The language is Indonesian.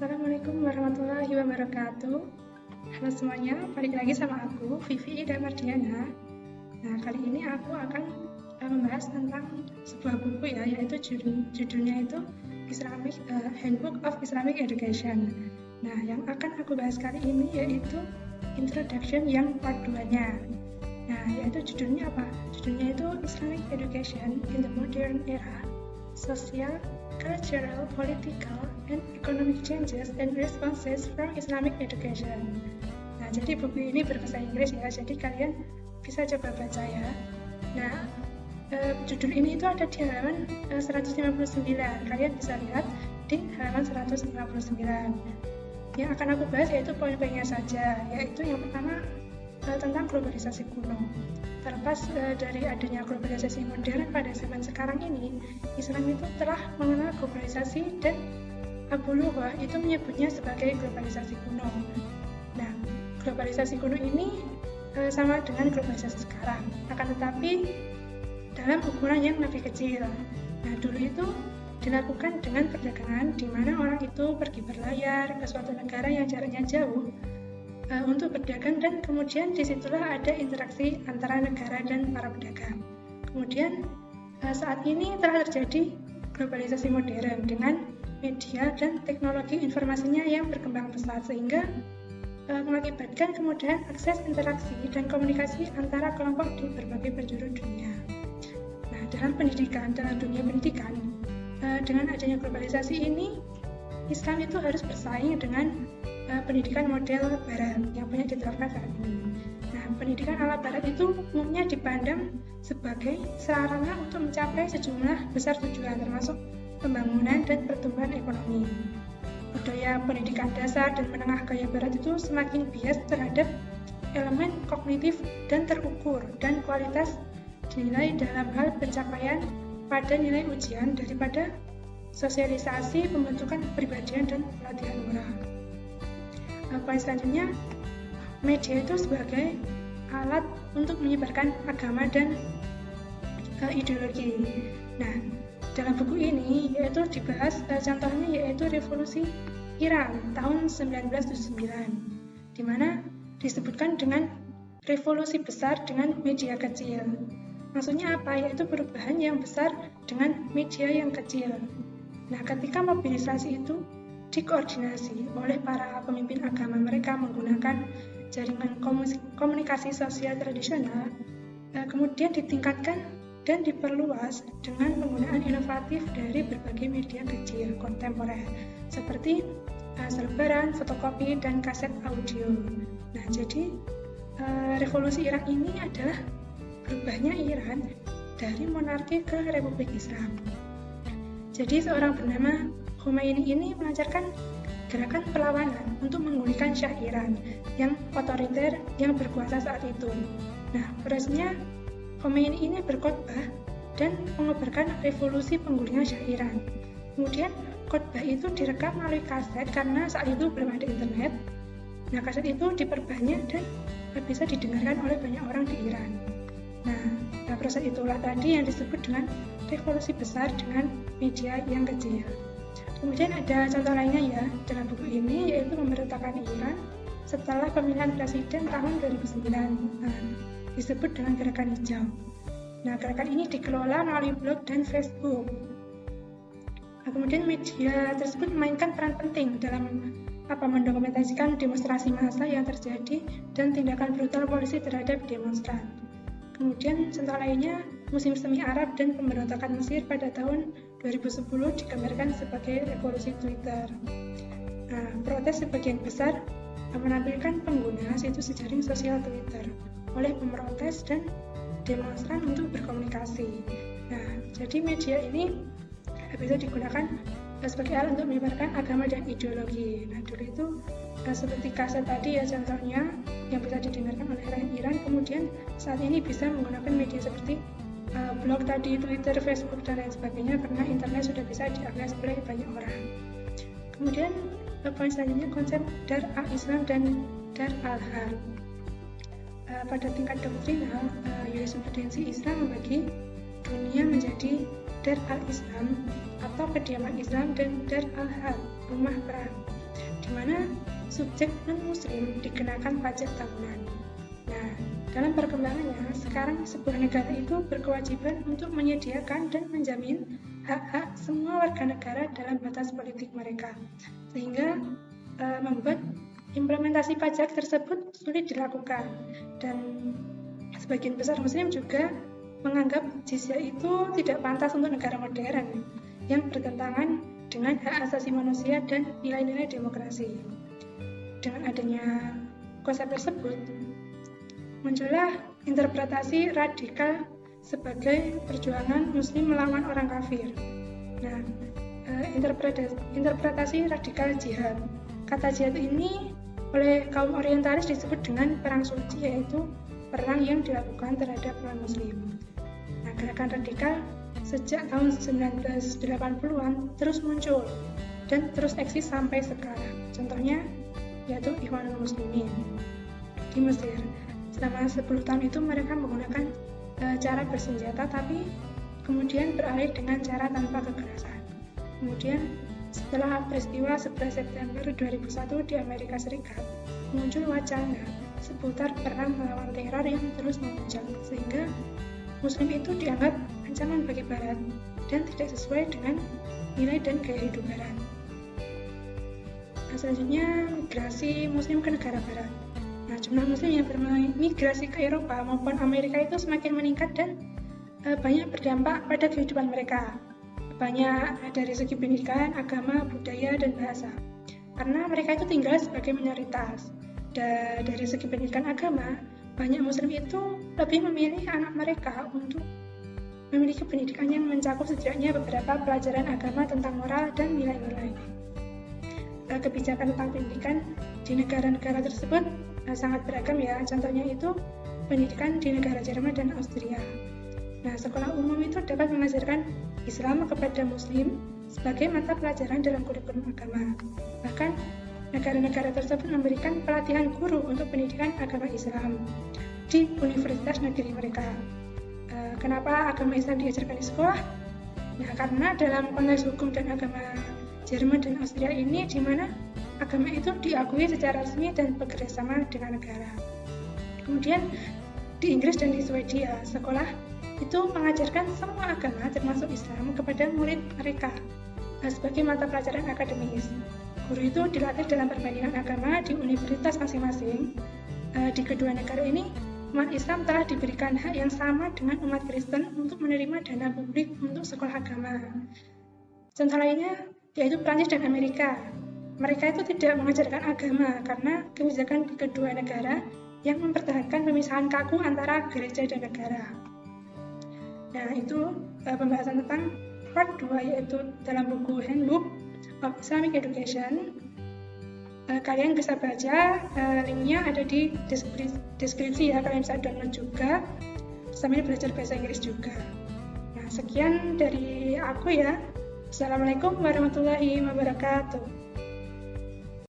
Assalamualaikum warahmatullahi wabarakatuh. Halo semuanya, balik lagi sama aku, Vivi Ida Mardiana. Nah, kali ini aku akan membahas tentang sebuah buku ya, yaitu judulnya itu Handbook of Islamic Education. Nah, yang akan aku bahas kali ini yaitu Introduction yang part 2-nya. Nah, yaitu judulnya apa? Judulnya itu Islamic Education in the Modern Era, Social, Cultural, Political, and Economic Changes and Responses from Islamic Education. Nah, jadi buku ini berbahasa Inggris ya, jadi kalian bisa coba baca ya. Nah, judul ini itu ada di halaman 159. Kalian bisa lihat di halaman 159. Yang akan aku bahas yaitu poin-poinnya saja, yaitu yang pertama tentang globalisasi kuno. Terlepas dari adanya globalisasi modern pada zaman sekarang ini, Islam itu telah mengenal globalisasi dan Abu Lughah itu menyebutnya sebagai globalisasi kuno. Nah, globalisasi kuno ini sama dengan globalisasi sekarang, akan tetapi dalam ukuran yang lebih kecil. Nah, dulu itu dilakukan dengan perdagangan di mana orang itu pergi berlayar ke suatu negara yang jaraknya jauh untuk berdagang, dan kemudian disitulah ada interaksi antara negara dan para pedagang. Kemudian saat ini telah terjadi globalisasi modern dengan media dan teknologi informasinya yang berkembang pesat, sehingga mengakibatkan kemudahan akses interaksi dan komunikasi antara kelompok di berbagai penjuru dunia. Nah, dalam dunia pendidikan, dengan adanya globalisasi ini, Islam itu harus bersaing dengan pendidikan model barat yang banyak diterapkan saat ini. Nah, pendidikan ala barat itu umumnya dipandang sebagai sarana untuk mencapai sejumlah besar tujuan, termasuk pembangunan dan pertumbuhan ekonomi. Budaya pendidikan dasar dan menengah gaya barat itu semakin bias terhadap elemen kognitif dan terukur dan kualitas dinilai dalam hal pencapaian pada nilai ujian daripada sosialisasi, pembentukan kepribadian dan pelatihan moral. Poin selanjutnya, media itu sebagai alat untuk menyebarkan agama dan ideologi. Nah, dalam buku ini yaitu dibahas contohnya yaitu revolusi Iran tahun 1979, di mana disebutkan dengan revolusi besar dengan media kecil. Maksudnya apa? Yaitu perubahan yang besar dengan media yang kecil. Nah, ketika mobilisasi itu dikoordinasi oleh para pemimpin agama mereka menggunakan jaringan komunikasi sosial tradisional, kemudian ditingkatkan dan diperluas dengan penggunaan inovatif dari berbagai media kecil kontemporer seperti selebaran, fotokopi, dan kaset audio. Nah, jadi revolusi Iran ini adalah berubahnya Iran dari monarki ke Republik Islam. Jadi seorang bernama Khomeini ini melancarkan gerakan perlawanan untuk menggulingkan Syah Iran yang otoriter yang berkuasa saat itu. Nah, prosesnya Khomeini ini berkhotbah dan mengobarkan revolusi penggulingan Syah Iran. Kemudian khotbah itu direkam melalui kaset karena saat itu belum ada internet. Nah, kaset itu diperbanyak dan bisa didengarkan oleh banyak orang di Iran. Nah, proses itulah tadi yang disebut dengan revolusi besar dengan media yang kecil. Kemudian ada contoh lainnya ya dalam buku ini, yaitu pemberontakan Iran setelah pemilihan presiden tahun 2009, disebut dengan Gerakan Hijau. Nah, gerakan ini dikelola melalui blog dan Facebook. Nah, kemudian media tersebut memainkan peran penting dalam mendokumentasikan demonstrasi massa yang terjadi dan tindakan brutal polisi terhadap demonstran. Kemudian contoh lainnya, musim semi Arab dan pemberontakan Mesir pada tahun 2010 digambarkan sebagai revolusi Twitter. Nah, protes sebagian besar menampilkan pengguna situs jejaring sosial Twitter oleh pemrotes dan demonstran untuk berkomunikasi. Nah, jadi media ini bisa digunakan sebagai alat untuk menyebarkan agama dan ideologi. Nah, dulu itu seperti kaset tadi ya contohnya yang bisa didengarkan oleh rakyat Iran, kemudian saat ini bisa menggunakan media seperti blog tadi, Twitter, Facebook, dan lain sebagainya karena internet sudah bisa diakses oleh banyak orang. Kemudian poin selanjutnya konsep Dar al-Islam dan Dar al-Harb. Pada tingkat doktrinal, jurisprudensi Islam membagi dunia menjadi Dar al-Islam atau kediaman Islam dan Dar al-Harb, rumah perang. di mana subjek non-muslim dikenakan pajak tahunan. Nah, dalam perkembangannya, sekarang sebuah negara itu berkewajiban untuk menyediakan dan menjamin hak-hak semua warga negara dalam batas politik mereka, sehingga membuat implementasi pajak tersebut sulit dilakukan. Dan sebagian besar muslim juga menganggap jizyah itu tidak pantas untuk negara modern yang bertentangan dengan hak asasi manusia dan nilai-nilai demokrasi. Dengan adanya konsep tersebut, muncullah interpretasi radikal sebagai perjuangan muslim melawan orang kafir. Nah, interpretasi radikal jihad. Kata jihad ini oleh kaum orientalis disebut dengan perang suci, yaitu perang yang dilakukan terhadap non-muslim. Nah, gerakan radikal sejak tahun 1980-an terus muncul dan terus eksis sampai sekarang. Contohnya yaitu Ikhwanul Muslimin di Mesir. Selama 10 tahun itu mereka menggunakan cara bersenjata, tapi kemudian beralih dengan cara tanpa kekerasan. Kemudian setelah peristiwa 11 September 2001 di Amerika Serikat, muncul wacana seputar perang melawan teror yang terus memuncak, sehingga Muslim itu dianggap ancaman bagi Barat dan tidak sesuai dengan nilai dan gaya hidup Barat. Nah, selanjutnya migrasi Muslim ke negara Barat. Nah, jumlah Muslim yang bermigrasi ke Eropa maupun Amerika itu semakin meningkat dan banyak berdampak pada kehidupan mereka. Banyak dari segi pendidikan, agama, budaya, dan bahasa. Karena mereka itu tinggal sebagai minoritas. Dari segi pendidikan agama, banyak Muslim itu lebih memilih anak mereka untuk memiliki pendidikan yang mencakup setidaknya beberapa pelajaran agama tentang moral dan nilai-nilai. Kebijakan tentang pendidikan di negara-negara tersebut sangat beragam ya. Contohnya itu pendidikan di negara Jerman dan Austria. Nah, sekolah umum itu dapat mengajarkan Islam kepada Muslim sebagai mata pelajaran dalam kurikulum agama. Bahkan negara-negara tersebut memberikan pelatihan guru untuk pendidikan agama Islam di universitas negeri mereka. Kenapa agama Islam diajarkan di sekolah? Nah, karena dalam konteks hukum dan agama Jerman dan Austria ini, di mana agama itu diakui secara resmi dan bekerja sama dengan negara. Kemudian di Inggris dan di Swedia, sekolah itu mengajarkan semua agama termasuk Islam kepada murid mereka sebagai mata pelajaran akademis. Guru itu dilatih dalam perbandingan agama di universitas masing-masing. Di kedua negara ini, umat Islam telah diberikan hak yang sama dengan umat Kristen untuk menerima dana publik untuk sekolah agama. Contoh lainnya yaitu Prancis dan Amerika. Mereka itu tidak mengajarkan agama karena kebijakan di kedua negara yang mempertahankan pemisahan kaku antara gereja dan negara. Nah, itu pembahasan tentang part 2, yaitu dalam buku Handbook of Islamic Education. Kalian bisa baca, linknya ada di deskripsi ya, kalian bisa download juga sambil belajar bahasa Inggris juga. Nah, sekian dari aku ya. Assalamualaikum warahmatullahi wabarakatuh.